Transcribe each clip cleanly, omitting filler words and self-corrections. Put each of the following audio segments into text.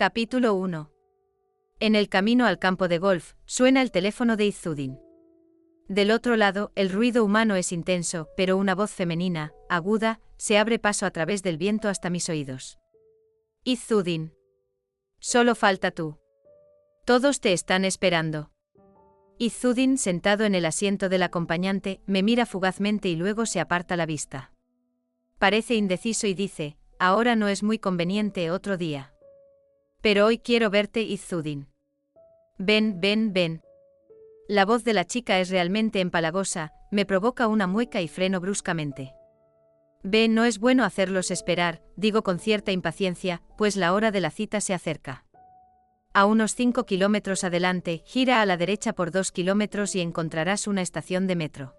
Capítulo 1. En el camino al campo de golf, suena el teléfono de Izzuddin. Del otro lado, el ruido humano es intenso, pero una voz femenina, aguda, se abre paso a través del viento hasta mis oídos. Izzuddin. Solo falta tú. Todos te están esperando. Izzuddin, sentado en el asiento del acompañante, me mira fugazmente y luego se aparta la vista. Parece indeciso y dice, ahora no es muy conveniente, otro día. Pero hoy quiero verte, Izzuddin. Ven, ven, ven. La voz de la chica es realmente empalagosa, me provoca una mueca y freno bruscamente. Ven, no es bueno hacerlos esperar, digo con cierta impaciencia, pues la hora de la cita se acerca. A unos 5 kilómetros adelante, gira a la derecha por 2 kilómetros y encontrarás una estación de metro.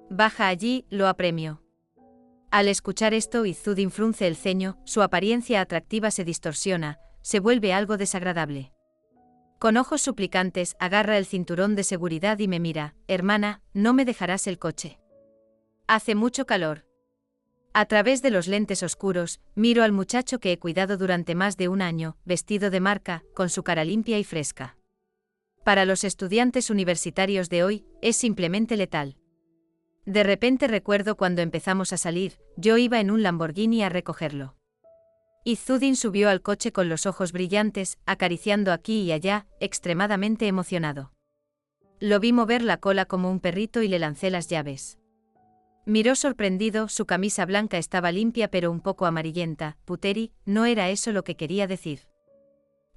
Baja allí, lo apremio. Al escuchar esto, Izzuddin frunce el ceño, su apariencia atractiva se distorsiona, se vuelve algo desagradable. Con ojos suplicantes, agarra el cinturón de seguridad y me mira, hermana, no me dejarás el coche. Hace mucho calor. A través de los lentes oscuros, miro al muchacho que he cuidado durante más de un año, vestido de marca, con su cara limpia y fresca. Para los estudiantes universitarios de hoy, es simplemente letal. De repente recuerdo cuando empezamos a salir, yo iba en un Lamborghini a recogerlo. Izzuddin subió al coche con los ojos brillantes, acariciando aquí y allá, extremadamente emocionado. Lo vi mover la cola como un perrito y le lancé las llaves. Miró sorprendido, su camisa blanca estaba limpia pero un poco amarillenta. Puteri, no era eso lo que quería decir.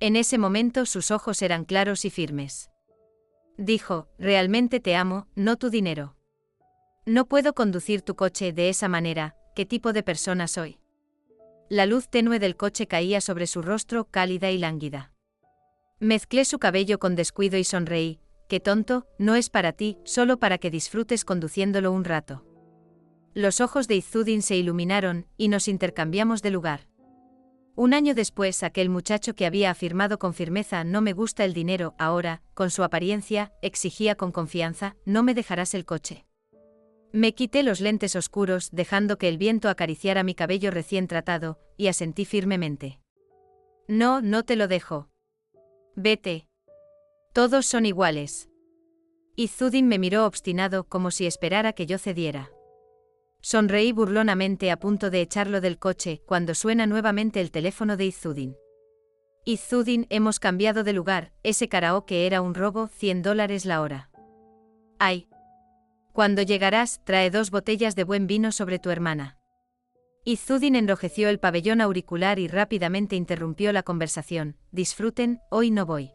En ese momento sus ojos eran claros y firmes. Dijo, realmente te amo, no tu dinero. No puedo conducir tu coche de esa manera, ¿qué tipo de persona soy? La luz tenue del coche caía sobre su rostro, cálida y lánguida. Mezclé su cabello con descuido y sonreí. Qué tonto, no es para ti, solo para que disfrutes conduciéndolo un rato. Los ojos de Izzuddin se iluminaron, y nos intercambiamos de lugar. Un año después, aquel muchacho que había afirmado con firmeza no me gusta el dinero, ahora, con su apariencia, exigía con confianza, no me dejarás el coche. Me quité los lentes oscuros, dejando que el viento acariciara mi cabello recién tratado, y asentí firmemente. No, no te lo dejo. Vete. Todos son iguales. Izzuddin me miró obstinado, como si esperara que yo cediera. Sonreí burlonamente a punto de echarlo del coche, cuando suena nuevamente el teléfono de Izzuddin. Izzuddin, hemos cambiado de lugar, ese karaoke era un robo, $100 la hora. Ay. Cuando llegarás, trae 2 botellas de buen vino sobre tu hermana. Izzuddin enrojeció el pabellón auricular y rápidamente interrumpió la conversación. Disfruten, hoy no voy.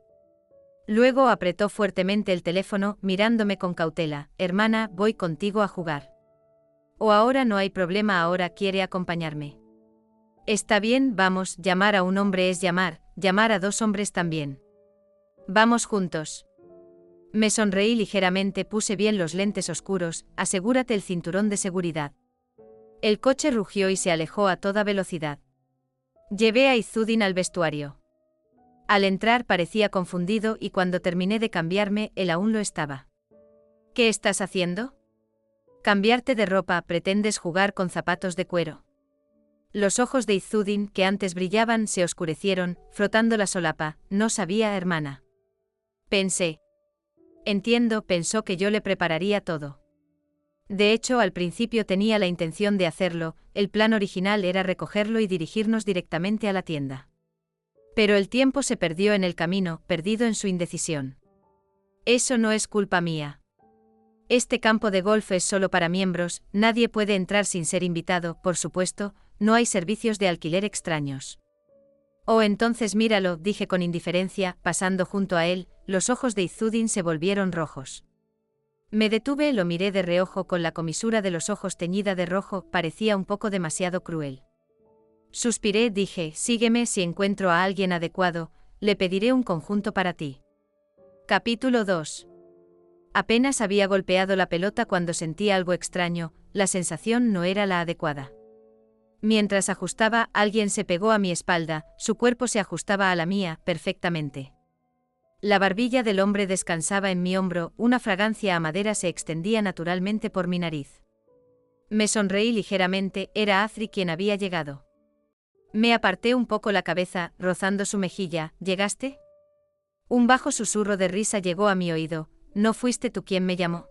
Luego apretó fuertemente el teléfono, mirándome con cautela. Hermana, voy contigo a jugar. O ahora no hay problema, ahora quiere acompañarme. Está bien, vamos, llamar a un hombre es llamar a 2 hombres también. Vamos juntos. Me sonreí ligeramente, puse bien los lentes oscuros, asegúrate el cinturón de seguridad. El coche rugió y se alejó a toda velocidad. Llevé a Izzuddin al vestuario. Al entrar parecía confundido y cuando terminé de cambiarme, él aún lo estaba. ¿Qué estás haciendo? Cambiarte de ropa, pretendes jugar con zapatos de cuero. Los ojos de Izzuddin, que antes brillaban, se oscurecieron, frotando la solapa. No sabía, hermana. Pensé. Entiendo, pensó que yo le prepararía todo. De hecho, al principio tenía la intención de hacerlo, el plan original era recogerlo y dirigirnos directamente a la tienda. Pero el tiempo se perdió en el camino, perdido en su indecisión. Eso no es culpa mía. Este campo de golf es solo para miembros, nadie puede entrar sin ser invitado, por supuesto, no hay servicios de alquiler extraños. Oh, entonces míralo, dije con indiferencia, pasando junto a él, los ojos de Izzuddin se volvieron rojos. Me detuve, lo miré de reojo con la comisura de los ojos teñida de rojo, parecía un poco demasiado cruel. Suspiré, dije, sígueme, si encuentro a alguien adecuado, le pediré un conjunto para ti. Capítulo 2. Apenas había golpeado la pelota cuando sentí algo extraño, la sensación no era la adecuada. Mientras ajustaba, alguien se pegó a mi espalda, su cuerpo se ajustaba a la mía, perfectamente. La barbilla del hombre descansaba en mi hombro, una fragancia a madera se extendía naturalmente por mi nariz. Me sonreí ligeramente, era Azri quien había llegado. Me aparté un poco la cabeza, rozando su mejilla. ¿Llegaste? Un bajo susurro de risa llegó a mi oído. ¿No fuiste tú quien me llamó?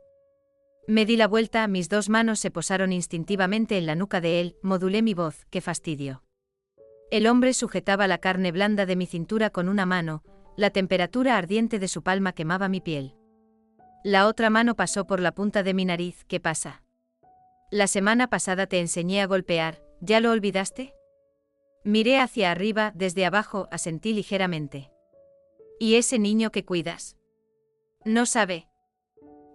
Me di la vuelta, mis dos manos se posaron instintivamente en la nuca de él, modulé mi voz. ¡Qué fastidio! El hombre sujetaba la carne blanda de mi cintura con una mano, la temperatura ardiente de su palma quemaba mi piel. La otra mano pasó por la punta de mi nariz. ¿Qué pasa? La semana pasada te enseñé a golpear, ¿ya lo olvidaste? Miré hacia arriba, desde abajo, asentí ligeramente. ¿Y ese niño que cuidas? No sabe.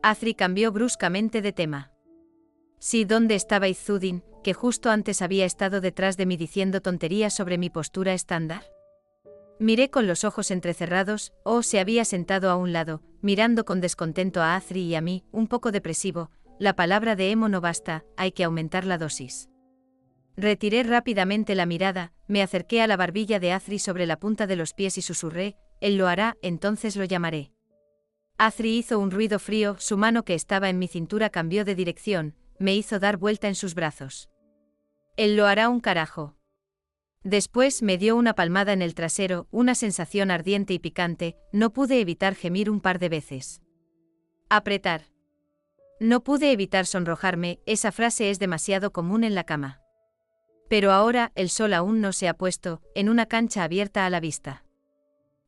Azri cambió bruscamente de tema. Sí, ¿dónde estaba Izudin, que justo antes había estado detrás de mí diciendo tonterías sobre mi postura estándar? Miré con los ojos entrecerrados, se había sentado a un lado, mirando con descontento a Azri y a mí, un poco depresivo. La palabra de Emo no basta, hay que aumentar la dosis. Retiré rápidamente la mirada, me acerqué a la barbilla de Azri sobre la punta de los pies y susurré, él lo hará, entonces lo llamaré. Azri hizo un ruido frío, su mano que estaba en mi cintura cambió de dirección, me hizo dar vuelta en sus brazos. Él lo hará un carajo. Después me dio una palmada en el trasero, una sensación ardiente y picante, no pude evitar gemir un par de veces. Apretar. No pude evitar sonrojarme, esa frase es demasiado común en la cama. Pero ahora, el sol aún no se ha puesto, en una cancha abierta a la vista.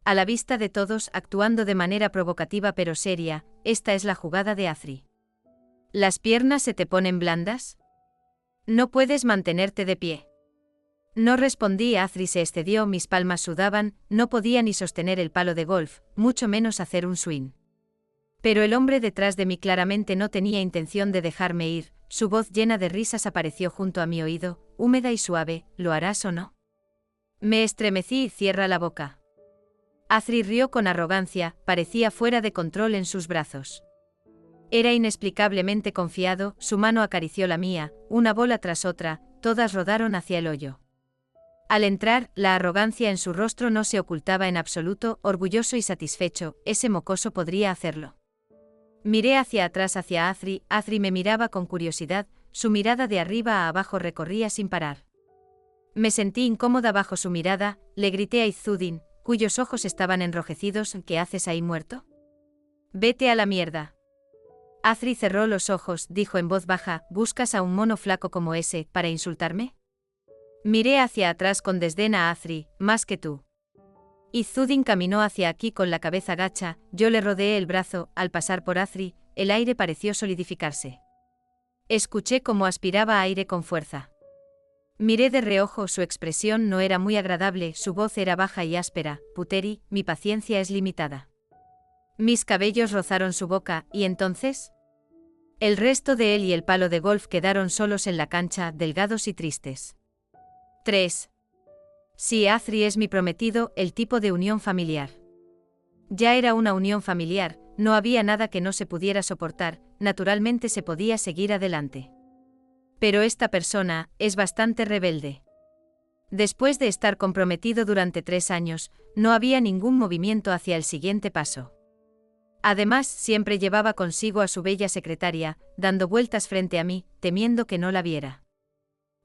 A la vista de todos, actuando de manera provocativa pero seria, esta es la jugada de Azri. ¿Las piernas se te ponen blandas? No puedes mantenerte de pie. No respondí, Azri se excedió, mis palmas sudaban, no podía ni sostener el palo de golf, mucho menos hacer un swing. Pero el hombre detrás de mí claramente no tenía intención de dejarme ir, su voz llena de risas apareció junto a mi oído, húmeda y suave, ¿lo harás o no? Me estremecí y cierra la boca. Azri rió con arrogancia, parecía fuera de control en sus brazos. Era inexplicablemente confiado, su mano acarició la mía, una bola tras otra, todas rodaron hacia el hoyo. Al entrar, la arrogancia en su rostro no se ocultaba en absoluto, orgulloso y satisfecho, ese mocoso podría hacerlo. Miré hacia atrás hacia Azri, Azri me miraba con curiosidad, su mirada de arriba a abajo recorría sin parar. Me sentí incómoda bajo su mirada, le grité a Izudin, cuyos ojos estaban enrojecidos, ¿qué haces ahí muerto? Vete a la mierda. Azri cerró los ojos, dijo en voz baja, ¿buscas a un mono flaco como ese, para insultarme? Miré hacia atrás con desdén a Azri, más que tú. Izudin caminó hacia aquí con la cabeza gacha, yo le rodeé el brazo, al pasar por Azri, el aire pareció solidificarse. Escuché cómo aspiraba aire con fuerza. Miré de reojo, su expresión no era muy agradable, su voz era baja y áspera, Puteri, mi paciencia es limitada. Mis cabellos rozaron su boca, ¿y entonces? El resto de él y el palo de golf quedaron solos en la cancha, delgados y tristes. 3. Sí, Azri es mi prometido, el tipo de unión familiar. Ya era una unión familiar, no había nada que no se pudiera soportar, naturalmente se podía seguir adelante. Pero esta persona es bastante rebelde. Después de estar comprometido durante 3 años, no había ningún movimiento hacia el siguiente paso. Además, siempre llevaba consigo a su bella secretaria, dando vueltas frente a mí, temiendo que no la viera.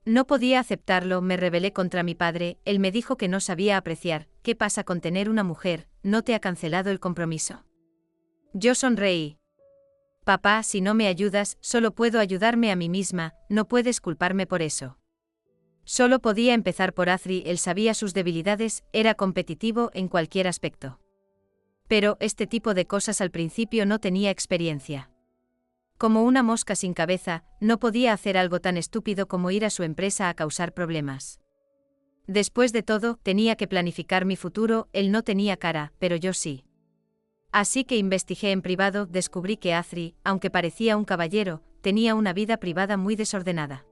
No podía aceptarlo, me rebelé contra mi padre, él me dijo que no sabía apreciar, ¿qué pasa con tener una mujer? ¿No te ha cancelado el compromiso? Yo sonreí. Papá, si no me ayudas, solo puedo ayudarme a mí misma, no puedes culparme por eso. Solo podía empezar por Azri, él sabía sus debilidades, era competitivo en cualquier aspecto. Pero, este tipo de cosas al principio no tenía experiencia. Como una mosca sin cabeza, no podía hacer algo tan estúpido como ir a su empresa a causar problemas. Después de todo, tenía que planificar mi futuro, él no tenía cara, pero yo sí. Así que investigué en privado, descubrí que Azri, aunque parecía un caballero, tenía una vida privada muy desordenada.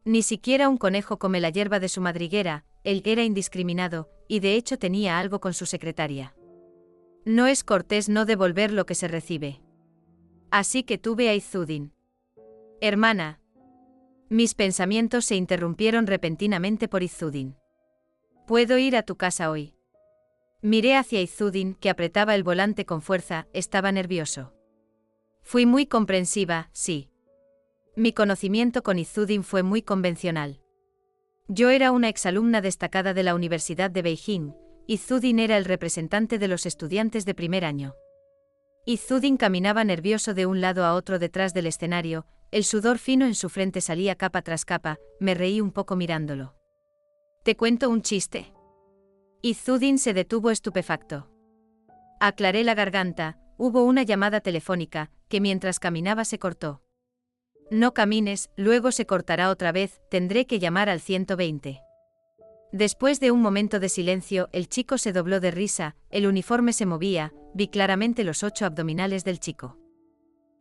Ni siquiera un conejo come la hierba de su madriguera, él era indiscriminado, y de hecho tenía algo con su secretaria. No es cortés no devolver lo que se recibe. Así que tuve a Izudin. Hermana. Mis pensamientos se interrumpieron repentinamente por Izudin. ¿Puedo ir a tu casa hoy? Miré hacia Izudin, que apretaba el volante con fuerza, estaba nervioso. Fui muy comprensiva, sí. Mi conocimiento con Izudin fue muy convencional. Yo era una exalumna destacada de la Universidad de Beijing, y Zudin era el representante de los estudiantes de primer año. Izudin caminaba nervioso de un lado a otro detrás del escenario, el sudor fino en su frente salía capa tras capa, me reí un poco mirándolo. ¿Te cuento un chiste? Izudin se detuvo estupefacto. Aclaré la garganta, hubo una llamada telefónica, que mientras caminaba se cortó. No camines, luego se cortará otra vez, tendré que llamar al 120. Después de un momento de silencio, el chico se dobló de risa, el uniforme se movía, vi claramente los 8 abdominales del chico.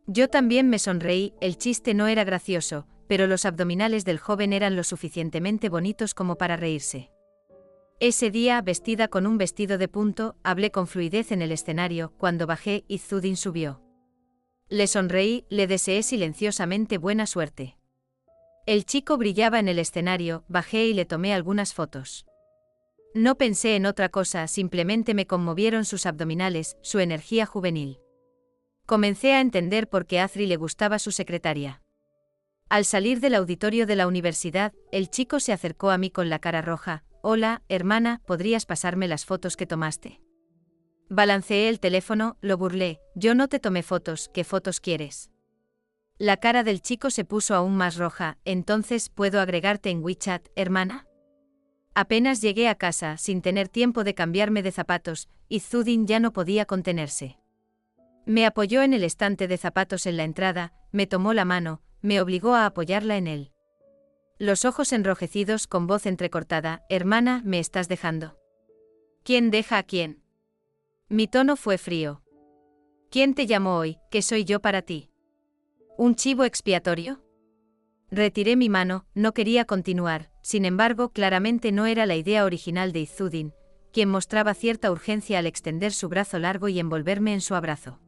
Yo también me sonreí, el chiste no era gracioso, pero los abdominales del joven eran lo suficientemente bonitos como para reírse. Ese día, vestida con un vestido de punto, hablé con fluidez en el escenario, cuando bajé, Izudin subió. Le sonreí, le deseé silenciosamente buena suerte. El chico brillaba en el escenario, bajé y le tomé algunas fotos. No pensé en otra cosa, simplemente me conmovieron sus abdominales, su energía juvenil. Comencé a entender por qué a Azri le gustaba su secretaria. Al salir del auditorio de la universidad, el chico se acercó a mí con la cara roja. «Hola, hermana, ¿podrías pasarme las fotos que tomaste?» Balanceé el teléfono, lo burlé. «Yo no te tomé fotos, ¿qué fotos quieres?» La cara del chico se puso aún más roja. «Entonces, ¿puedo agregarte en WeChat, hermana?» Apenas llegué a casa, sin tener tiempo de cambiarme de zapatos, y Izudin ya no podía contenerse. Me apoyó en el estante de zapatos en la entrada, me tomó la mano, me obligó a apoyarla en él. Los ojos enrojecidos, con voz entrecortada. «Hermana, ¿me estás dejando?» «¿Quién deja a quién?» Mi tono fue frío. «¿Quién te llamó hoy? ¿Qué soy yo para ti? ¿Un chivo expiatorio?» Retiré mi mano, no quería continuar, sin embargo, claramente no era la idea original de Izudin, quien mostraba cierta urgencia al extender su brazo largo y envolverme en su abrazo.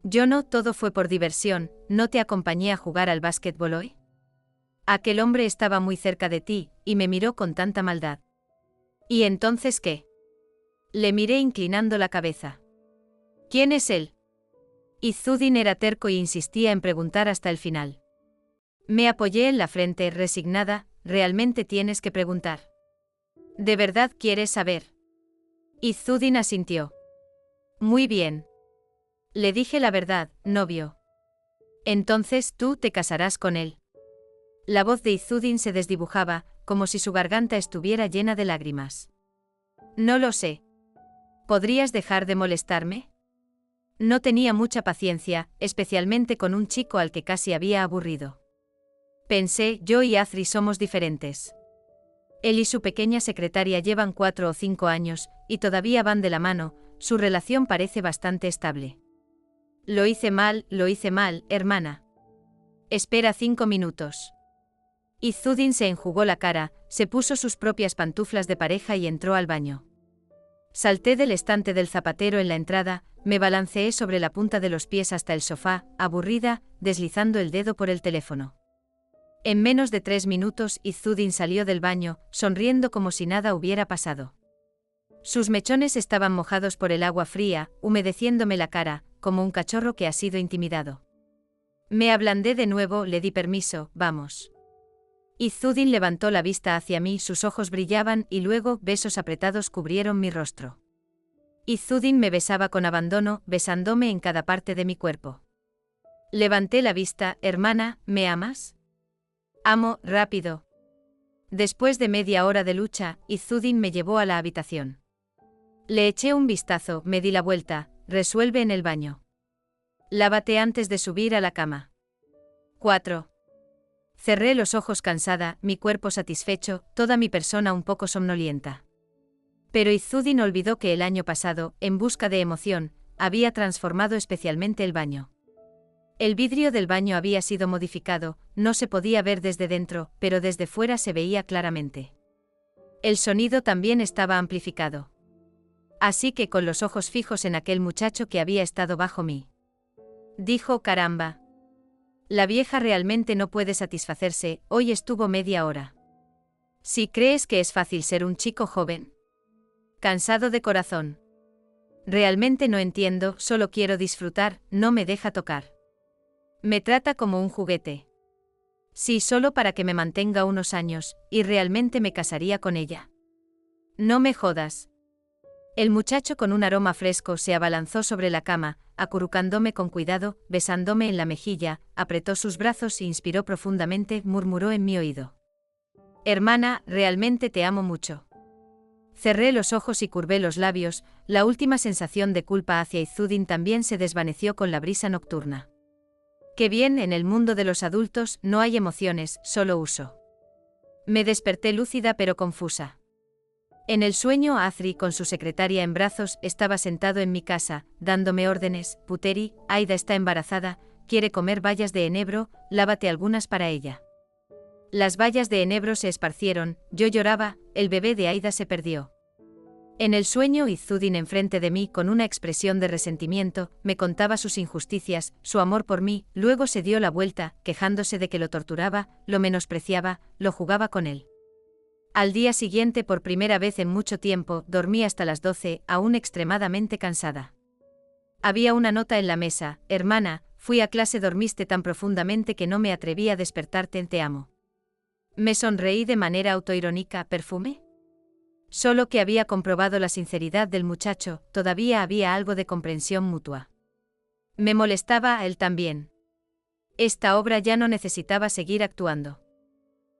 «Yo no, todo fue por diversión, ¿no te acompañé a jugar al básquetbol hoy?» Aquel hombre estaba muy cerca de ti, y me miró con tanta maldad. «¿Y entonces qué?» Le miré inclinando la cabeza. «¿Quién es él?» Izudin era terco y insistía en preguntar hasta el final. Me apoyé en la frente, resignada. «Realmente tienes que preguntar. ¿De verdad quieres saber?» Izudin asintió. «Muy bien. Le dije la verdad, novio. Entonces tú te casarás con él». La voz de Izudin se desdibujaba, como si su garganta estuviera llena de lágrimas. «No lo sé. ¿Podrías dejar de molestarme?» No tenía mucha paciencia, especialmente con un chico al que casi había aburrido. Pensé, yo y Azri somos diferentes. Él y su pequeña secretaria llevan 4 o 5 años, y todavía van de la mano, su relación parece bastante estable. Lo hice mal, hermana. Espera 5 minutos. Izudin se enjugó la cara, se puso sus propias pantuflas de pareja y entró al baño. Salté del estante del zapatero en la entrada, me balanceé sobre la punta de los pies hasta el sofá, aburrida, deslizando el dedo por el teléfono. En menos de 3 minutos, Izudin salió del baño, sonriendo como si nada hubiera pasado. Sus mechones estaban mojados por el agua fría, humedeciéndome la cara, como un cachorro que ha sido intimidado. Me ablandé de nuevo, le di permiso, «Vamos». Izudin levantó la vista hacia mí, sus ojos brillaban y luego besos apretados cubrieron mi rostro. Izudin me besaba con abandono, besándome en cada parte de mi cuerpo. Levanté la vista. «Hermana, ¿me amas?» «Amo, rápido». Después de media hora de lucha, Izudin me llevó a la habitación. Le eché un vistazo, me di la vuelta. «Resuelve en el baño. Lávate antes de subir a la cama». 4. Cerré los ojos cansada, mi cuerpo satisfecho, toda mi persona un poco somnolienta. Pero Izudin olvidó que el año pasado, en busca de emoción, había transformado especialmente el baño. El vidrio del baño había sido modificado, no se podía ver desde dentro, pero desde fuera se veía claramente. El sonido también estaba amplificado. Así que con los ojos fijos en aquel muchacho que había estado bajo mí. Dijo: «Caramba. La vieja realmente no puede satisfacerse, hoy estuvo media hora. Si crees que es fácil ser un chico joven. Cansado de corazón. Realmente no entiendo, solo quiero disfrutar, no me deja tocar. Me trata como un juguete. Sí, solo para que me mantenga unos años, y realmente me casaría con ella. No me jodas. El muchacho con un aroma fresco se abalanzó sobre la cama, acurrucándome con cuidado, besándome en la mejilla, apretó sus brazos e inspiró profundamente, murmuró en mi oído. Hermana, realmente te amo mucho. Cerré los ojos y curvé los labios, la última sensación de culpa hacia Izudin también se desvaneció con la brisa nocturna. Qué bien, en el mundo de los adultos no hay emociones, solo uso. Me desperté lúcida pero confusa. En el sueño, Azri, con su secretaria en brazos, estaba sentado en mi casa, dándome órdenes. Puteri, Aida está embarazada, quiere comer bayas de enebro, lávate algunas para ella. Las bayas de enebro se esparcieron, yo lloraba, el bebé de Aida se perdió. En el sueño, Izudin enfrente de mí con una expresión de resentimiento, me contaba sus injusticias, su amor por mí, luego se dio la vuelta, quejándose de que lo torturaba, lo menospreciaba, lo jugaba con él. Al día siguiente, por primera vez en mucho tiempo, dormí hasta las 12, aún extremadamente cansada. Había una nota en la mesa: hermana, fui a clase, dormiste tan profundamente que no me atreví a despertarte, te amo. Me sonreí de manera autoirónica. ¿Perfume? Solo que había comprobado la sinceridad del muchacho, todavía había algo de comprensión mutua. Me molestaba a él también. Esta obra ya no necesitaba seguir actuando.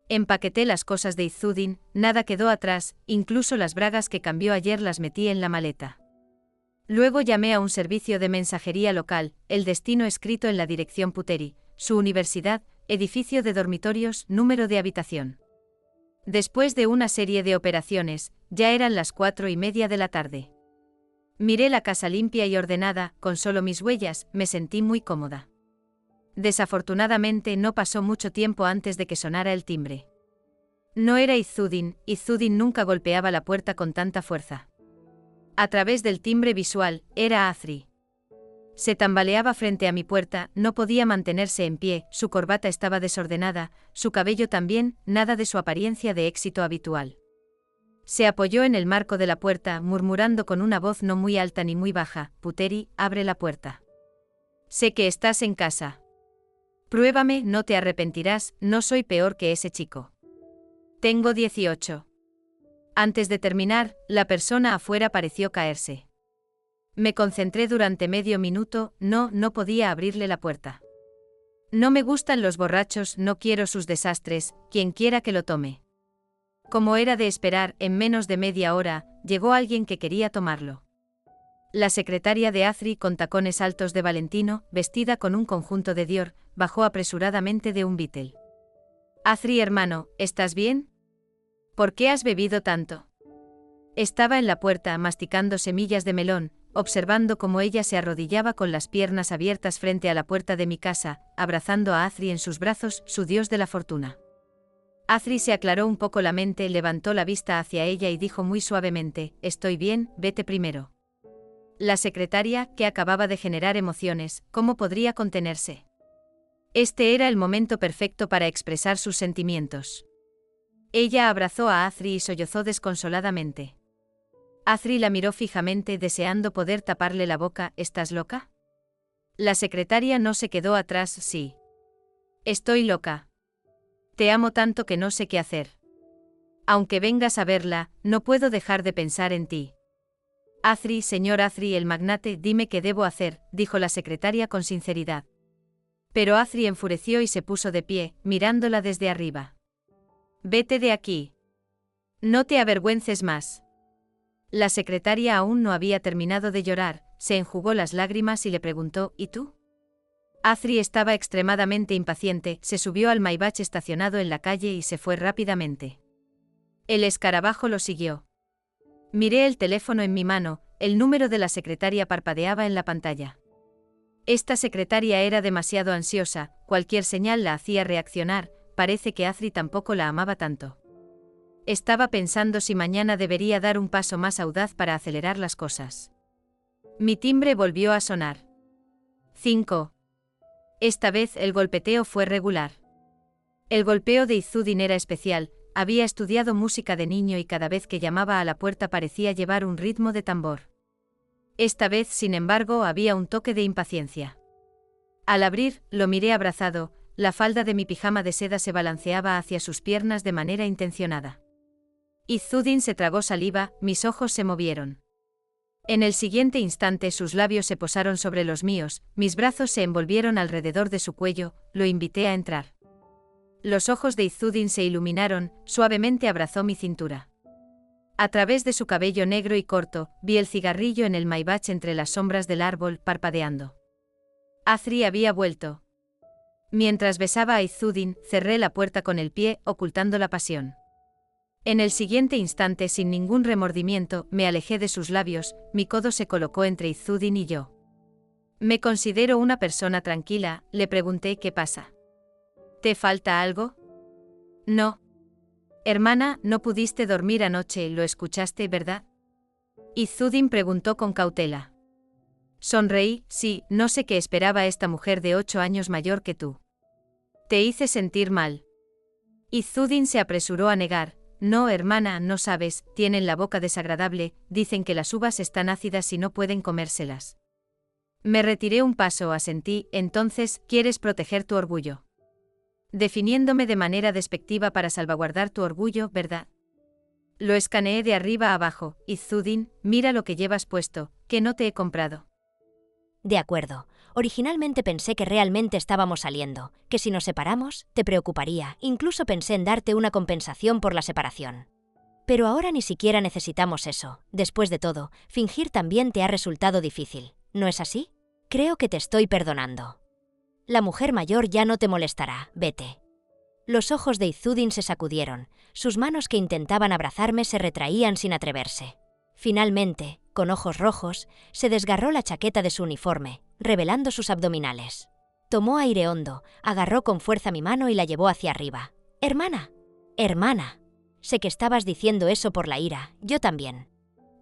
Empaqueté las cosas de Izudin, nada quedó atrás, incluso las bragas que cambió ayer las metí en la maleta. Luego llamé a un servicio de mensajería local, el destino escrito en la dirección Puteri, su universidad, edificio de dormitorios, número de habitación. Después de una serie de operaciones, ya eran las 4:30 de la tarde. Miré la casa limpia y ordenada, con solo mis huellas, me sentí muy cómoda. Desafortunadamente no pasó mucho tiempo antes de que sonara el timbre. No era Izudin, Izudin nunca golpeaba la puerta con tanta fuerza. A través del timbre visual, era Azri. Se tambaleaba frente a mi puerta, no podía mantenerse en pie, su corbata estaba desordenada, su cabello también, nada de su apariencia de éxito habitual. Se apoyó en el marco de la puerta, murmurando con una voz no muy alta ni muy baja: Puteri, abre la puerta. Sé que estás en casa. Pruébame, no te arrepentirás, no soy peor que ese chico. Tengo 18. Antes de terminar, la persona afuera pareció caerse. Me concentré durante medio minuto, no podía abrirle la puerta. No me gustan los borrachos, no quiero sus desastres, quien quiera que lo tome. Como era de esperar, en menos de media hora, llegó alguien que quería tomarlo. La secretaria de Azri, con tacones altos de Valentino, vestida con un conjunto de Dior, bajó apresuradamente de un Beetle. Azri, hermano, ¿estás bien? ¿Por qué has bebido tanto? Estaba en la puerta masticando semillas de melón, observando cómo ella se arrodillaba con las piernas abiertas frente a la puerta de mi casa, abrazando a Azri en sus brazos, su dios de la fortuna. Azri se aclaró un poco la mente, levantó la vista hacia ella y dijo muy suavemente: estoy bien, vete primero. La secretaria, que acababa de generar emociones, ¿cómo podría contenerse? Este era el momento perfecto para expresar sus sentimientos. Ella abrazó a Azri y sollozó desconsoladamente. Azri la miró fijamente, deseando poder taparle la boca. ¿Estás loca? La secretaria no se quedó atrás. Sí. Estoy loca. Te amo tanto que no sé qué hacer. Aunque vengas a verla, no puedo dejar de pensar en ti. Azri, señor Azri el magnate, dime qué debo hacer, dijo la secretaria con sinceridad. Pero Azri enfureció y se puso de pie, mirándola desde arriba. Vete de aquí. No te avergüences más. La secretaria aún no había terminado de llorar, se enjugó las lágrimas y le preguntó: ¿y tú? Azri estaba extremadamente impaciente, se subió al Maybach estacionado en la calle y se fue rápidamente. El escarabajo lo siguió. Miré el teléfono en mi mano, el número de la secretaria parpadeaba en la pantalla. Esta secretaria era demasiado ansiosa, cualquier señal la hacía reaccionar, parece que Azri tampoco la amaba tanto. Estaba pensando si mañana debería dar un paso más audaz para acelerar las cosas. Mi timbre volvió a sonar. 5. Esta vez el golpeteo fue regular. El golpeo de Izudin era especial. Había estudiado música de niño y cada vez que llamaba a la puerta parecía llevar un ritmo de tambor. Esta vez, sin embargo, había un toque de impaciencia. Al abrir, lo miré abrazado, la falda de mi pijama de seda se balanceaba hacia sus piernas de manera intencionada. Izzuddin se tragó saliva, mis ojos se movieron. En el siguiente instante sus labios se posaron sobre los míos, mis brazos se envolvieron alrededor de su cuello, lo invité a entrar. Los ojos de Izzuddin se iluminaron, suavemente abrazó mi cintura. A través de su cabello negro y corto, vi el cigarrillo en el maibach entre las sombras del árbol, parpadeando. Athri había vuelto. Mientras besaba a Izzuddin, cerré la puerta con el pie, ocultando la pasión. En el siguiente instante, sin ningún remordimiento, me alejé de sus labios, mi codo se colocó entre Izzuddin y yo. «Me considero una persona tranquila», le pregunté «¿Qué pasa? ¿Te falta algo?» «No. Hermana, no pudiste dormir anoche, lo escuchaste, ¿verdad?» Izzuddin preguntó con cautela. Sonreí, sí, no sé qué esperaba esta mujer de 8 años mayor que tú. «Te hice sentir mal». Izzuddin se apresuró a negar. «No, hermana, no sabes, tienen la boca desagradable, dicen que las uvas están ácidas y no pueden comérselas». Me retiré un paso, asentí. «Entonces, ¿quieres proteger tu orgullo? Definiéndome de manera despectiva para salvaguardar tu orgullo, ¿verdad?» Lo escaneé de arriba a abajo. «Izzuddin, mira lo que llevas puesto, que no te he comprado». De acuerdo. Originalmente pensé que realmente estábamos saliendo, que si nos separamos, te preocuparía, incluso pensé en darte una compensación por la separación. Pero ahora ni siquiera necesitamos eso. Después de todo, fingir también te ha resultado difícil, ¿no es así? Creo que te estoy perdonando. La mujer mayor ya no te molestará, vete. Los ojos de Izzuddin se sacudieron, sus manos que intentaban abrazarme se retraían sin atreverse. Finalmente, con ojos rojos, se desgarró la chaqueta de su uniforme, revelando sus abdominales. Tomó aire hondo, agarró con fuerza mi mano y la llevó hacia arriba. «Hermana, hermana, sé que estabas diciendo eso por la ira, yo también.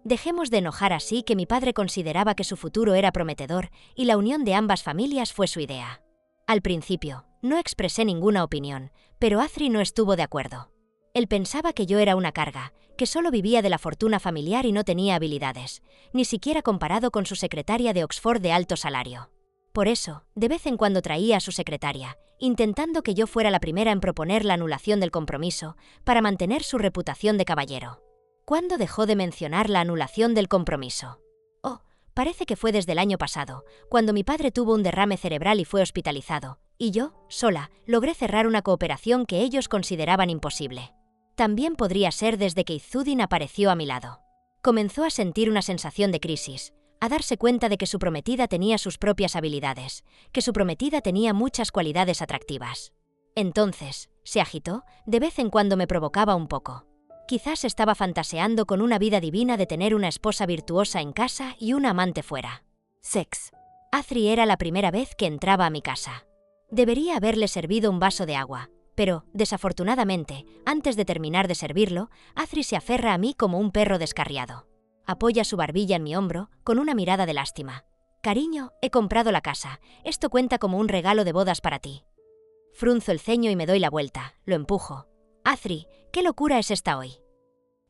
Dejemos de enojar así, que mi padre consideraba que su futuro era prometedor y la unión de ambas familias fue su idea. Al principio, no expresé ninguna opinión, pero Athri no estuvo de acuerdo. Él pensaba que yo era una carga, que solo vivía de la fortuna familiar y no tenía habilidades, ni siquiera comparado con su secretaria de Oxford de alto salario. Por eso, de vez en cuando traía a su secretaria, intentando que yo fuera la primera en proponer la anulación del compromiso, para mantener su reputación de caballero. ¿Cuándo dejó de mencionar la anulación del compromiso? Oh, parece que fue desde el año pasado, cuando mi padre tuvo un derrame cerebral y fue hospitalizado, y yo, sola, logré cerrar una cooperación que ellos consideraban imposible. También podría ser desde que Izzuddin apareció a mi lado. Comenzó a sentir una sensación de crisis, a darse cuenta de que su prometida tenía sus propias habilidades, que su prometida tenía muchas cualidades atractivas. Entonces, se agitó, de vez en cuando me provocaba un poco. Quizás estaba fantaseando con una vida divina de tener una esposa virtuosa en casa y una amante fuera. Sex. Athri era la primera vez que entraba a mi casa. Debería haberle servido un vaso de agua, pero, desafortunadamente, antes de terminar de servirlo, Athri se aferra a mí como un perro descarriado. Apoya su barbilla en mi hombro, con una mirada de lástima. «Cariño, he comprado la casa. Esto cuenta como un regalo de bodas para ti». Frunzo el ceño y me doy la vuelta, lo empujo. «Athri, ¿qué locura es esta hoy?»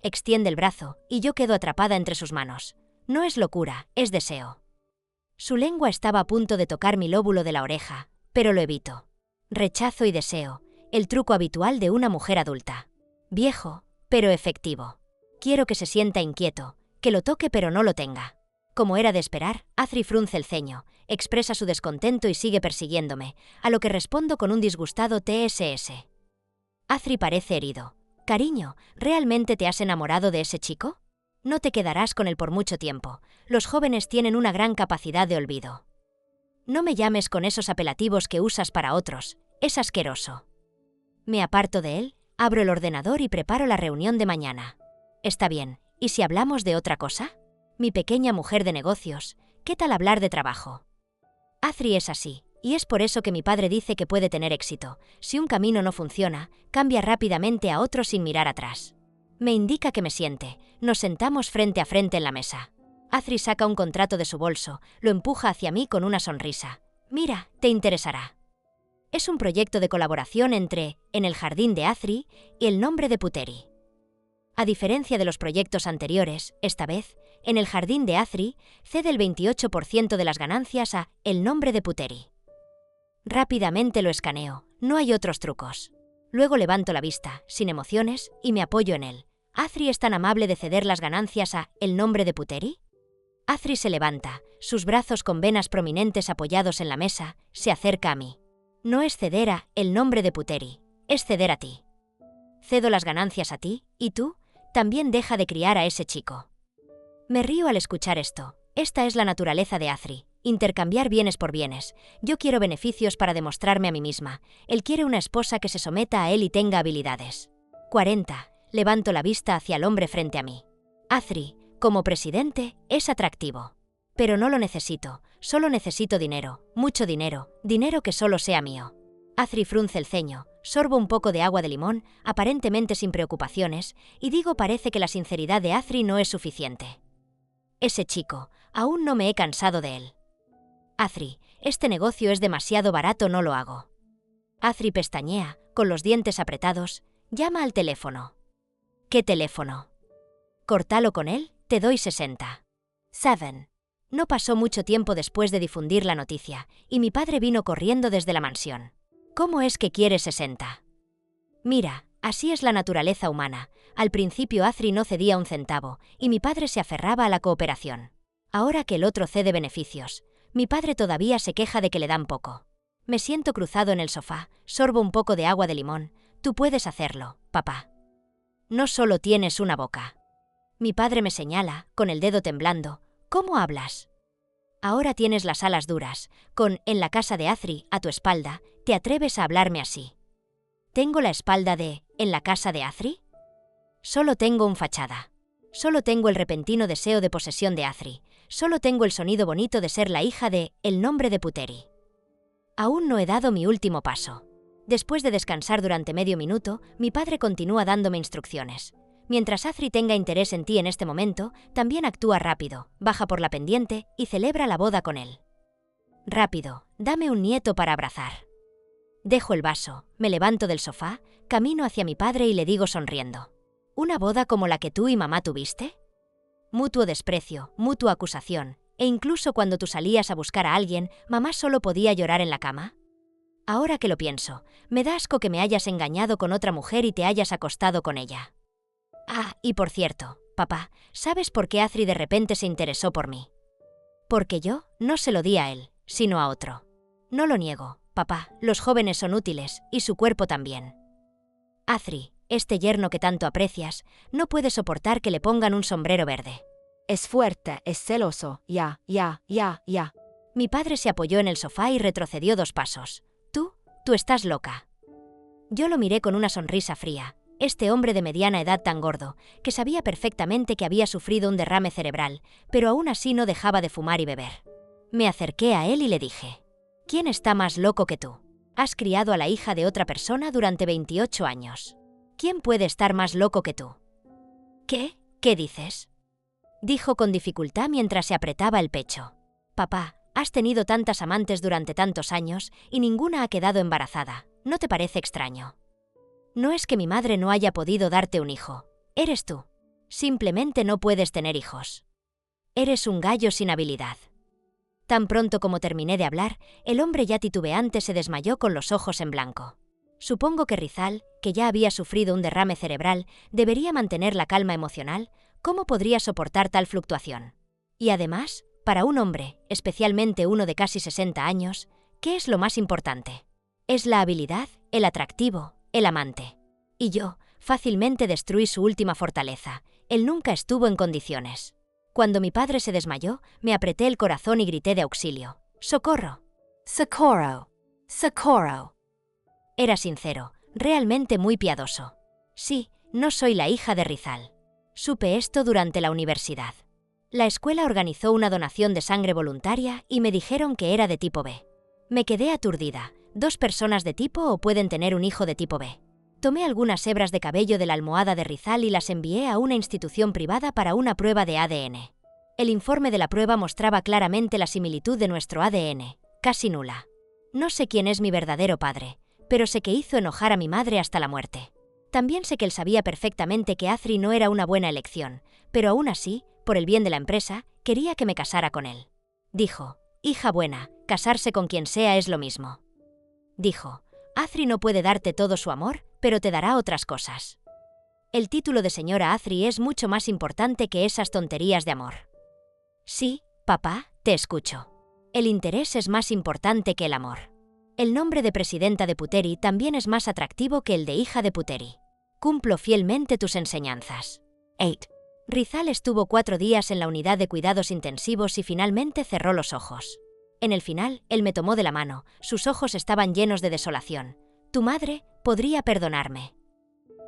Extiende el brazo, y yo quedo atrapada entre sus manos. No es locura, es deseo. Su lengua estaba a punto de tocar mi lóbulo de la oreja, pero lo evito. Rechazo y deseo, el truco habitual de una mujer adulta. Viejo, pero efectivo. Quiero que se sienta inquieto, que lo toque pero no lo tenga. Como era de esperar, Athri frunce el ceño, expresa su descontento y sigue persiguiéndome, a lo que respondo con un disgustado TSS. Athri parece herido. «Cariño, ¿realmente te has enamorado de ese chico? No te quedarás con él por mucho tiempo. Los jóvenes tienen una gran capacidad de olvido. No me llames con esos apelativos que usas para otros. Es asqueroso». Me aparto de él, abro el ordenador y preparo la reunión de mañana. Está bien, ¿y si hablamos de otra cosa? Mi pequeña mujer de negocios, ¿qué tal hablar de trabajo? Athri es así, y es por eso que mi padre dice que puede tener éxito. Si un camino no funciona, cambia rápidamente a otro sin mirar atrás. Me indica que me siente, nos sentamos frente a frente en la mesa. Athri saca un contrato de su bolso, lo empuja hacia mí con una sonrisa. «Mira, te interesará». Es un proyecto de colaboración entre En el jardín de Athri y El nombre de Puteri. A diferencia de los proyectos anteriores, esta vez, En el jardín de Athri cede el 28% de las ganancias a El nombre de Puteri. Rápidamente lo escaneo, No hay otros trucos. Luego levanto la vista, sin emociones, y me apoyo en él. ¿Athri es tan amable de ceder las ganancias a el nombre de Puteri? Athri se levanta, sus brazos con venas prominentes apoyados en la mesa, se acerca a mí. No es ceder a el nombre de Puteri, es ceder a ti. Cedo las ganancias a ti, y tú, también deja de criar a ese chico. Me río al escuchar esto. Esta es la naturaleza de Athri, intercambiar bienes por bienes. Yo quiero beneficios para demostrarme a mí misma. Él quiere una esposa que se someta a él y tenga habilidades. 40. Levanto la vista hacia el hombre frente a mí. Athri, como presidente, es atractivo. Pero no lo necesito, solo necesito dinero, mucho dinero, dinero que solo sea mío. Athri frunce el ceño, sorbo un poco de agua de limón, aparentemente sin preocupaciones, y digo parece que la sinceridad de Athri no es suficiente. Ese chico, aún no me he cansado de él. Athri, este negocio es demasiado barato, no lo hago. Athri pestañea, con los dientes apretados, llama al teléfono. ¿Qué teléfono? Córtalo con él, te doy 60. 7. No pasó mucho tiempo después de difundir la noticia, y mi padre vino corriendo desde la mansión. ¿Cómo es que quiere 60? Mira, así es la naturaleza humana. Al principio Athri no cedía un centavo, y mi padre se aferraba a la cooperación. Ahora que el otro cede beneficios, mi padre todavía se queja de que le dan poco. Me siento cruzado en el sofá, sorbo un poco de agua de limón. Tú puedes hacerlo, papá. No solo tienes una boca. Mi padre me señala, con el dedo temblando. ¿Cómo hablas? Ahora tienes las alas duras. Con en la casa de Athri, a tu espalda, ¿te atreves a hablarme así? ¿Tengo la espalda de en la casa de Athri? Solo tengo un fachada. Solo tengo el repentino deseo de posesión de Athri. Solo tengo el sonido bonito de ser la hija de el nombre de Puteri. Aún no he dado mi último paso. Después de descansar durante medio minuto, mi padre continúa dándome instrucciones. Mientras Athri tenga interés en ti en este momento, también actúa rápido, baja por la pendiente y celebra la boda con él. Rápido, dame un nieto para abrazar. Dejo el vaso, me levanto del sofá, camino hacia mi padre y le digo sonriendo. ¿Una boda como la que tú y mamá tuviste? Mutuo desprecio, mutua acusación, e incluso cuando tú salías a buscar a alguien, mamá solo podía llorar en la cama. Ahora que lo pienso, me da asco que me hayas engañado con otra mujer y te hayas acostado con ella. Ah, y por cierto, papá, ¿sabes por qué Athri de repente se interesó por mí? Porque yo no se lo di a él, sino a otro. No lo niego, papá, los jóvenes son útiles, y su cuerpo también. Athri, este yerno que tanto aprecias, no puede soportar que le pongan un sombrero verde. Es fuerte, es celoso, ya. Mi padre se apoyó en el sofá y retrocedió 2 pasos. Tú estás loca. Yo lo miré con una sonrisa fría. Este hombre de mediana edad tan gordo, que sabía perfectamente que había sufrido un derrame cerebral, pero aún así no dejaba de fumar y beber. Me acerqué a él y le dije, ¿quién está más loco que tú? Has criado a la hija de otra persona durante 28 años. ¿Quién puede estar más loco que tú? ¿Qué? ¿Qué dices? Dijo con dificultad mientras se apretaba el pecho. Papá, has tenido tantas amantes durante tantos años y ninguna ha quedado embarazada. ¿No te parece extraño? No es que mi madre no haya podido darte un hijo. Eres tú. Simplemente no puedes tener hijos. Eres un gallo sin habilidad. Tan pronto como terminé de hablar, el hombre ya titubeante se desmayó con los ojos en blanco. Supongo que Rizal, que ya había sufrido un derrame cerebral, debería mantener la calma emocional. ¿Cómo podría soportar tal fluctuación? Y además, para un hombre, especialmente uno de casi 60 años, ¿qué es lo más importante? Es la habilidad, el atractivo, el amante. Y yo, fácilmente destruí su última fortaleza. Él nunca estuvo en condiciones. Cuando mi padre se desmayó, me apreté el corazón y grité de auxilio. ¡Socorro! ¡Socorro! ¡Socorro! Era sincero, realmente muy piadoso. Sí, no soy la hija de Rizal. Supe esto durante la universidad. La escuela organizó una donación de sangre voluntaria y me dijeron que era de tipo B. Me quedé aturdida. 2 personas de tipo O pueden tener un hijo de tipo B. Tomé algunas hebras de cabello de la almohada de Rizal y las envié a una institución privada para una prueba de ADN. El informe de la prueba mostraba claramente la similitud de nuestro ADN, casi nula. No sé quién es mi verdadero padre, pero sé que hizo enojar a mi madre hasta la muerte. También sé que él sabía perfectamente que Athri no era una buena elección, pero aún así, por el bien de la empresa, quería que me casara con él. Dijo, hija buena, casarse con quien sea es lo mismo. Dijo, Athry no puede darte todo su amor, pero te dará otras cosas. El título de señora Athry es mucho más importante que esas tonterías de amor. Sí, papá, te escucho. El interés es más importante que el amor. El nombre de presidenta de Puteri también es más atractivo que el de hija de Puteri. Cumplo fielmente tus enseñanzas. 8. Rizal estuvo 4 días en la unidad de cuidados intensivos y finalmente cerró los ojos. En el final, él me tomó de la mano, sus ojos estaban llenos de desolación. Tu madre podría perdonarme.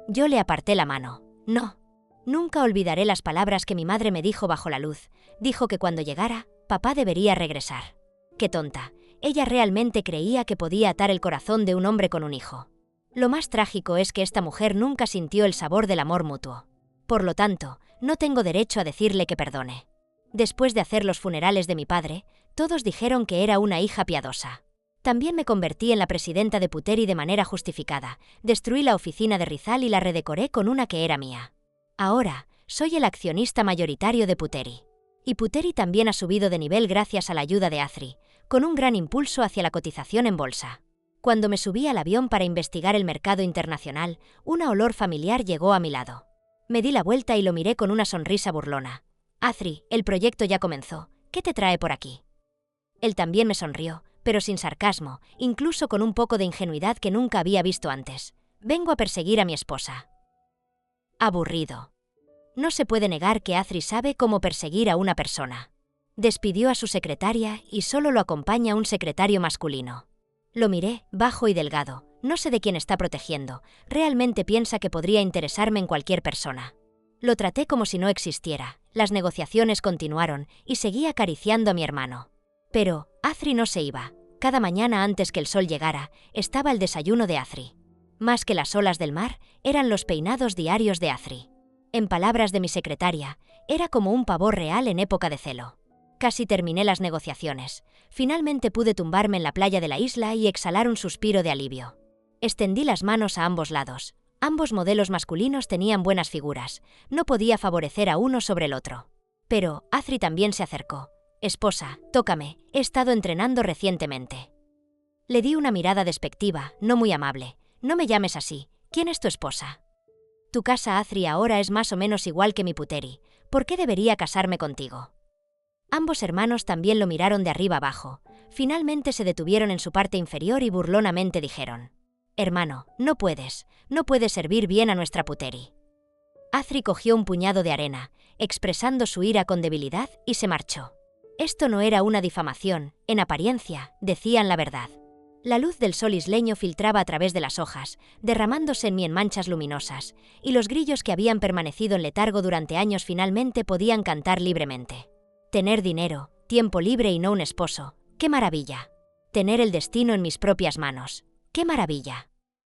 Yo le aparté la mano. No. Nunca olvidaré las palabras que mi madre me dijo bajo la luz. Dijo que cuando llegara, papá debería regresar. Qué tonta. Ella realmente creía que podía atar el corazón de un hombre con un hijo. Lo más trágico es que esta mujer nunca sintió el sabor del amor mutuo. Por lo tanto, no tengo derecho a decirle que perdone. Después de hacer los funerales de mi padre, todos dijeron que era una hija piadosa. También me convertí en la presidenta de Puteri de manera justificada, destruí la oficina de Rizal y la redecoré con una que era mía. Ahora, soy el accionista mayoritario de Puteri. Y Puteri también ha subido de nivel gracias a la ayuda de Athry, con un gran impulso hacia la cotización en bolsa. Cuando me subí al avión para investigar el mercado internacional, un olor familiar llegó a mi lado. Me di la vuelta y lo miré con una sonrisa burlona. Athry, el proyecto ya comenzó. ¿Qué te trae por aquí? Él también me sonrió, pero sin sarcasmo, incluso con un poco de ingenuidad que nunca había visto antes. Vengo a perseguir a mi esposa. Aburrido. No se puede negar que Athry sabe cómo perseguir a una persona. Despidió a su secretaria y solo lo acompaña un secretario masculino. Lo miré, bajo y delgado. No sé de quién está protegiendo. Realmente piensa que podría interesarme en cualquier persona. Lo traté como si no existiera. Las negociaciones continuaron y seguí acariciando a mi hermano. Pero Athry no se iba. Cada mañana antes que el sol llegara, estaba el desayuno de Athry. Más que las olas del mar, eran los peinados diarios de Athry. En palabras de mi secretaria, era como un pavor real en época de celo. Casi terminé las negociaciones. Finalmente pude tumbarme en la playa de la isla y exhalar un suspiro de alivio. Extendí las manos a ambos lados. Ambos modelos masculinos tenían buenas figuras. No podía favorecer a uno sobre el otro. Pero Athry también se acercó. Esposa, tócame, he estado entrenando recientemente. Le di una mirada despectiva, no muy amable. No me llames así. ¿Quién es tu esposa? Tu casa Athry ahora es más o menos igual que mi Puteri. ¿Por qué debería casarme contigo? Ambos hermanos también lo miraron de arriba abajo. Finalmente se detuvieron en su parte inferior y burlonamente dijeron: Hermano, no puedes servir bien a nuestra Puteri. Athry cogió un puñado de arena, expresando su ira con debilidad, y se marchó. Esto no era una difamación, en apariencia, decían la verdad. La luz del sol isleño filtraba a través de las hojas, derramándose en mí en manchas luminosas, y los grillos que habían permanecido en letargo durante años finalmente podían cantar libremente. Tener dinero, tiempo libre y no un esposo, ¡qué maravilla! Tener el destino en mis propias manos, ¡qué maravilla!